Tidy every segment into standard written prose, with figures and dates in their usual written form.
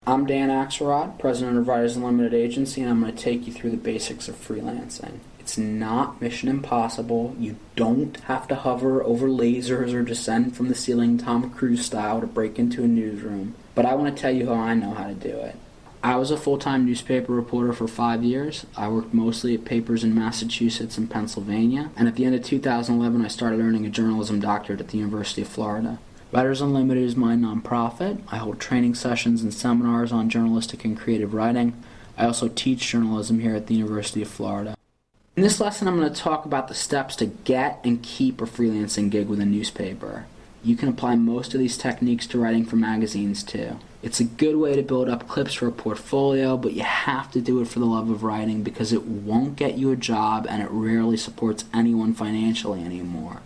I'm Dan Axelrod, president of Writers Unlimited Agency, and I'm going to take you through the basics of freelancing. It's not mission impossible. You don't have to hover over lasers or descend from the ceiling Tom Cruise style to break into a newsroom, but I want to tell you how I know how to do it. I was a full-time newspaper reporter for 5 years. I worked mostly at papers in Massachusetts and Pennsylvania, and at the end of 2011 I started earning a journalism doctorate at the University of Florida. Writers Unlimited is my nonprofit. I hold training sessions and seminars on journalistic and creative writing. I also teach journalism here at the University of Florida. In this lesson, I'm going to talk about the steps to get and keep a freelancing gig with a newspaper. You can apply most of these techniques to writing for magazines too. It's a good way to build up clips for a portfolio, but you have to do it for the love of writing because it won't get you a job and it rarely supports anyone financially anymore.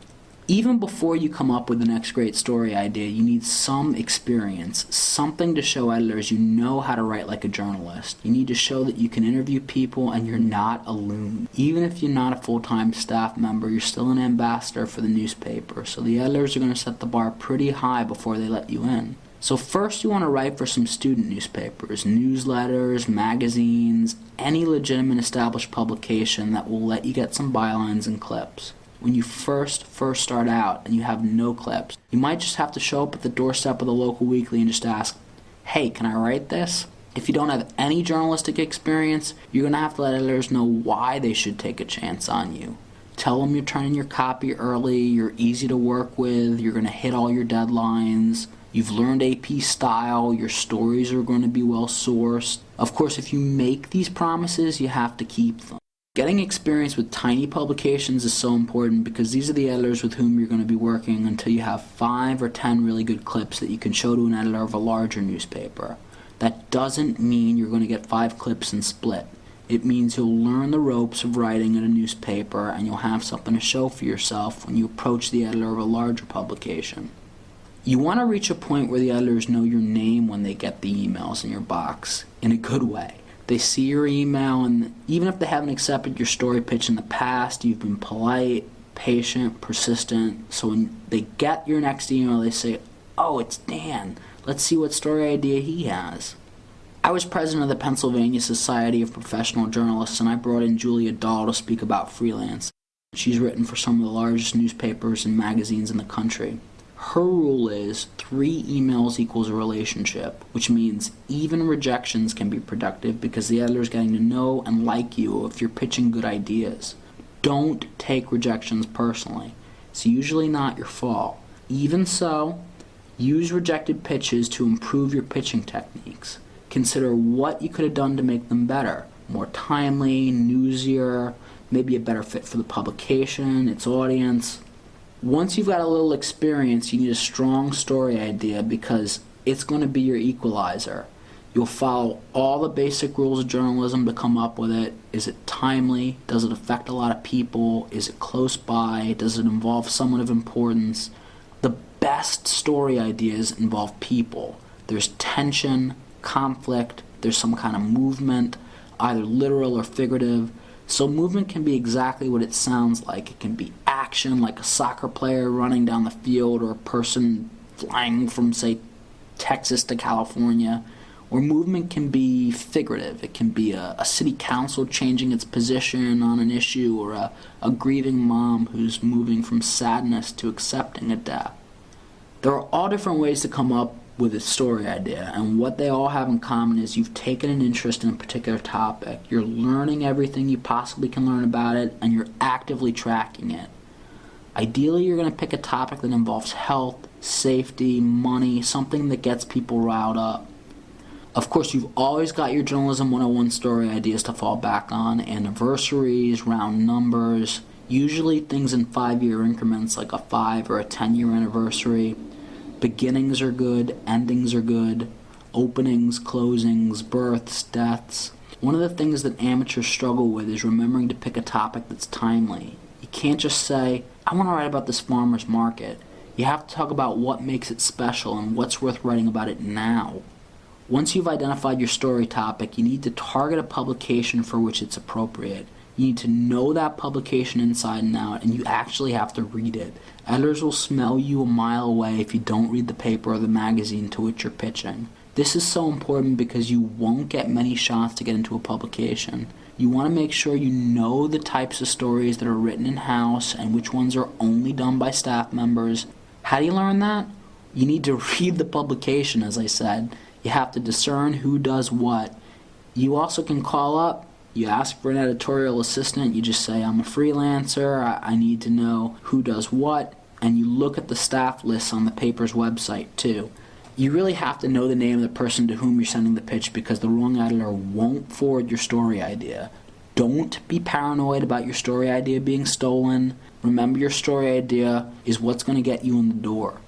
Even before you come up with the next great story idea, you need some experience, something to show editors you know how to write like a journalist. You need to show that you can interview people and you're not a loon. Even if you're not a full-time staff member, you're still an ambassador for the newspaper, so the editors are going to set the bar pretty high before they let you in. So first you want to write for some student newspapers, newsletters, magazines, any legitimate established publication that will let you get some bylines and clips. When you first start out and you have no clips, you might just have to show up at the doorstep of the local weekly and just ask, hey, can I write this? If you don't have any journalistic experience, you're going to have to let editors know why they should take a chance on you. Tell them you're turning your copy early, you're easy to work with, you're going to hit all your deadlines, you've learned AP style, your stories are going to be well sourced. Of course, if you make these promises, you have to keep them. Getting experience with tiny publications is so important because these are the editors with whom you're going to be working until you have 5 or 10 really good clips that you can show to an editor of a larger newspaper. That doesn't mean you're going to get 5 clips and split. It means you'll learn the ropes of writing at a newspaper and you'll have something to show for yourself when you approach the editor of a larger publication. You want to reach a point where the editors know your name when they get the emails in your box, in a good way. They see your email, and even if they haven't accepted your story pitch in the past, you've been polite, patient, persistent, so when they get your next email, they say, oh, it's Dan. Let's see what story idea he has. I was president of the Pennsylvania Society of Professional Journalists, and I brought in Julia Dahl to speak about freelance. She's written for some of the largest newspapers and magazines in the country. Her rule is 3 emails equals a relationship, which means even rejections can be productive because the editor's getting to know and like you if you're pitching good ideas. Don't take rejections personally. It's usually not your fault. Even so, use rejected pitches to improve your pitching techniques. Consider what you could have done to make them better, more timely, newsier, maybe a better fit for the publication, its audience. Once you've got a little experience, you need a strong story idea because it's going to be your equalizer. You'll follow all the basic rules of journalism to come up with it. Is it timely? Does it affect a lot of people? Is it close by? Does it involve someone of importance? The best story ideas involve people. There's tension, conflict, there's some kind of movement, either literal or figurative. So movement can be exactly what it sounds like. It can be action, like a soccer player running down the field or a person flying from, say, Texas to California. Or movement can be figurative. It can be a city council changing its position on an issue or a grieving mom who's moving from sadness to accepting a death. There are all different ways to come up with a story idea, and what they all have in common is you've taken an interest in a particular topic, you're learning everything you possibly can learn about it, and you're actively tracking it. Ideally, you're going to pick a topic that involves health, safety, money, something that gets people riled up. Of course, you've always got your Journalism 101 story ideas to fall back on, anniversaries, round numbers, usually things in 5-year increments like a 5 or a 10-year anniversary. Beginnings are good, endings are good, openings, closings, births, deaths. One of the things that amateurs struggle with is remembering to pick a topic that's timely. You can't just say, I want to write about this farmer's market. You have to talk about what makes it special and what's worth writing about it now. Once you've identified your story topic, you need to target a publication for which it's appropriate. You need to know that publication inside and out, and you actually have to read it. Editors will smell you a mile away if you don't read the paper or the magazine to which you're pitching. This is so important because you won't get many shots to get into a publication. You want to make sure you know the types of stories that are written in-house and which ones are only done by staff members. How do you learn that? You need to read the publication, as I said. You have to discern who does what. You also can call up, you ask for an editorial assistant, you just say, I'm a freelancer, I need to know who does what, and you look at the staff lists on the paper's website too. You really have to know the name of the person to whom you're sending the pitch because the wrong editor won't forward your story idea. Don't be paranoid about your story idea being stolen. Remember, your story idea is what's going to get you in the door.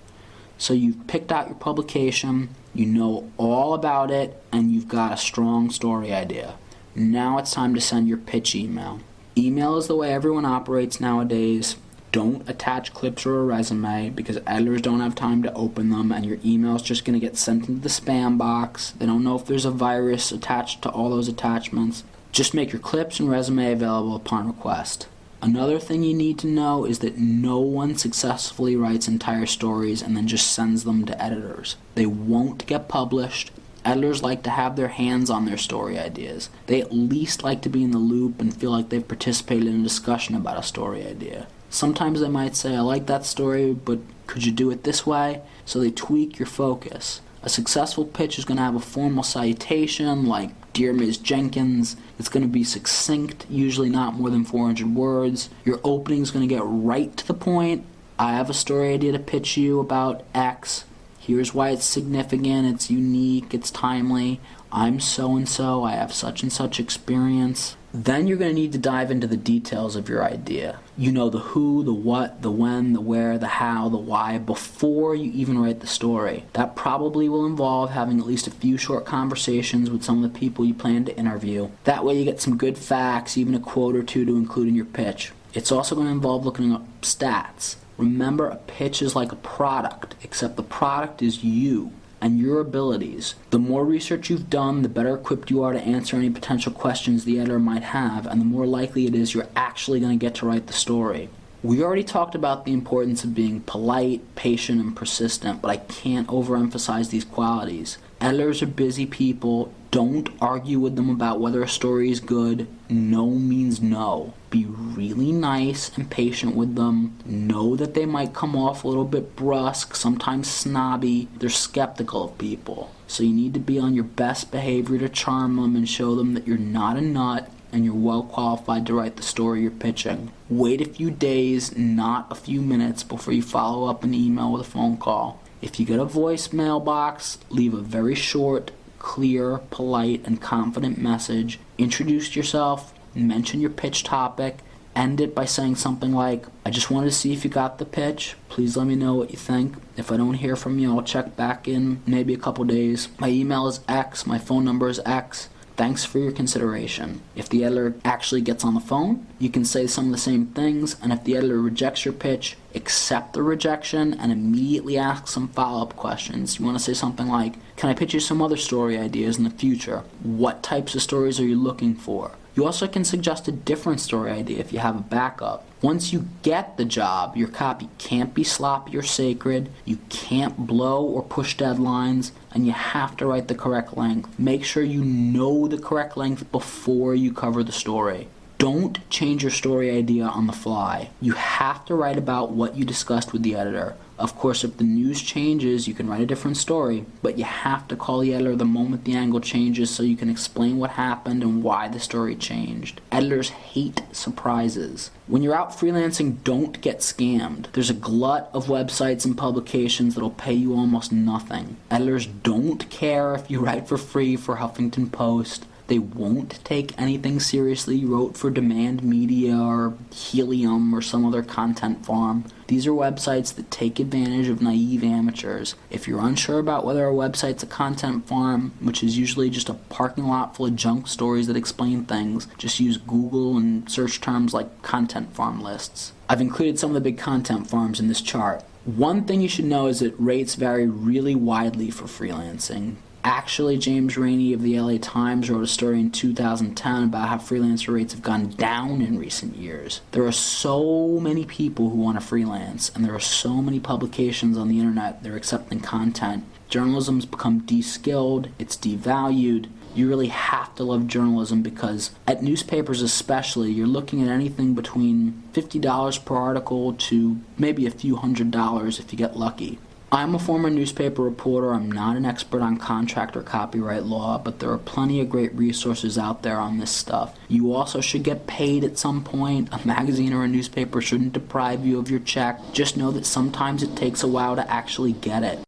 So you've picked out your publication, you know all about it, and you've got a strong story idea. Now it's time to send your pitch email. Email is the way everyone operates nowadays. Don't attach clips or a resume because editors don't have time to open them and your email is just going to get sent into the spam box. They don't know if there's a virus attached to all those attachments. Just make your clips and resume available upon request. Another thing you need to know is that no one successfully writes entire stories and then just sends them to editors. They won't get published. Editors like to have their hands on their story ideas. They at least like to be in the loop and feel like they've participated in a discussion about a story idea. Sometimes they might say, I like that story, but could you do it this way? So they tweak your focus. A successful pitch is going to have a formal citation like, Dear Ms. Jenkins. It's going to be succinct, usually not more than 400 words. Your opening is going to get right to the point. I have a story idea to pitch you about X. Here's why it's significant, it's unique, it's timely. I'm so-and-so, I have such and such experience. Then you're going to need to dive into the details of your idea. You know the who, the what, the when, the where, the how, the why before you even write the story. That probably will involve having at least a few short conversations with some of the people you plan to interview. That way you get some good facts, even a quote or two to include in your pitch. It's also going to involve looking up stats. Remember, a pitch is like a product, except the product is you and your abilities. The more research you've done, the better equipped you are to answer any potential questions the editor might have, and the more likely it is you're actually going to get to write the story. We already talked about the importance of being polite, patient, and persistent, but I can't overemphasize these qualities. Editors are busy people. Don't argue with them about whether a story is good. No means no. Be really nice and patient with them. Know that they might come off a little bit brusque, sometimes snobby. They're skeptical of people. So you need to be on your best behavior to charm them and show them that you're not a nut and you're well qualified to write the story you're pitching. Wait a few days, not a few minutes, before you follow up an email with a phone call. If you get a voicemail box, leave a very short, clear, polite, and confident message. Introduce yourself, mention your pitch topic, end it by saying something like, I just wanted to see if you got the pitch. Please let me know what you think. If I don't hear from you, I'll check back in maybe a couple days. My email is X, my phone number is X. Thanks for your consideration. If the editor actually gets on the phone, you can say some of the same things, and if the editor rejects your pitch, accept the rejection and immediately ask some follow-up questions. You want to say something like, can I pitch you some other story ideas in the future? What types of stories are you looking for? You also can suggest a different story idea if you have a backup. Once you get the job, your copy can't be sloppy or sacred, you can't blow or push deadlines, and you have to write the correct length. Make sure you know the correct length before you cover the story. Don't change your story idea on the fly. You have to write about what you discussed with the editor. Of course, if the news changes, you can write a different story, but you have to call the editor the moment the angle changes so you can explain what happened and why the story changed. Editors hate surprises. When you're out freelancing, don't get scammed. There's a glut of websites and publications that'll pay you almost nothing. Editors don't care if you write for free for Huffington Post. They won't take anything seriously you wrote for Demand Media or Helium or some other content farm. These are websites that take advantage of naive amateurs. If you're unsure about whether a website's a content farm, which is usually just a parking lot full of junk stories that explain things, just use Google and search terms like content farm lists. I've included some of the big content farms in this chart. One thing you should know is that rates vary really widely for freelancing. Actually, James Rainey of the LA Times wrote a story in 2010 about how freelancer rates have gone down in recent years. There are so many people who want to freelance, and there are so many publications on the internet that are accepting content. Journalism's become de-skilled, it's devalued. You really have to love journalism because at newspapers especially, you're looking at anything between $50 per article to maybe a few $100s if you get lucky. I'm a former newspaper reporter. I'm not an expert on contract or copyright law, but there are plenty of great resources out there on this stuff. You also should get paid at some point. A magazine or a newspaper shouldn't deprive you of your check. Just know that sometimes it takes a while to actually get it.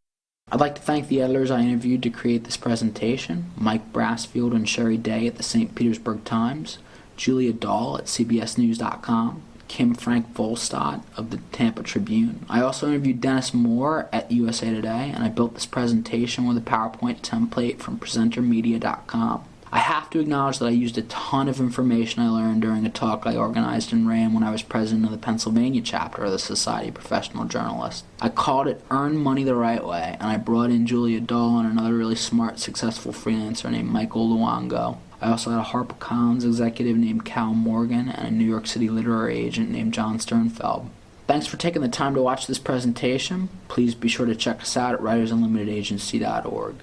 I'd like to thank the editors I interviewed to create this presentation: Mike Brassfield and Sherry Day at the St. Petersburg Times, Julia Dahl at CBSNews.com, Kim Frank Volstadt of the Tampa Tribune. I also interviewed Dennis Moore at USA Today, and I built this presentation with a PowerPoint template from PresenterMedia.com. I have to acknowledge that I used a ton of information I learned during a talk I organized and ran when I was president of the Pennsylvania chapter of the Society of Professional Journalists. I called it Earn Money the Right Way, and I brought in Julia Dahl and another really smart, successful freelancer named Michael Luongo. I also had a HarperCollins executive named Cal Morgan and a New York City literary agent named John Sternfeld. Thanks for taking the time to watch this presentation. Please be sure to check us out at writersunlimitedagency.org.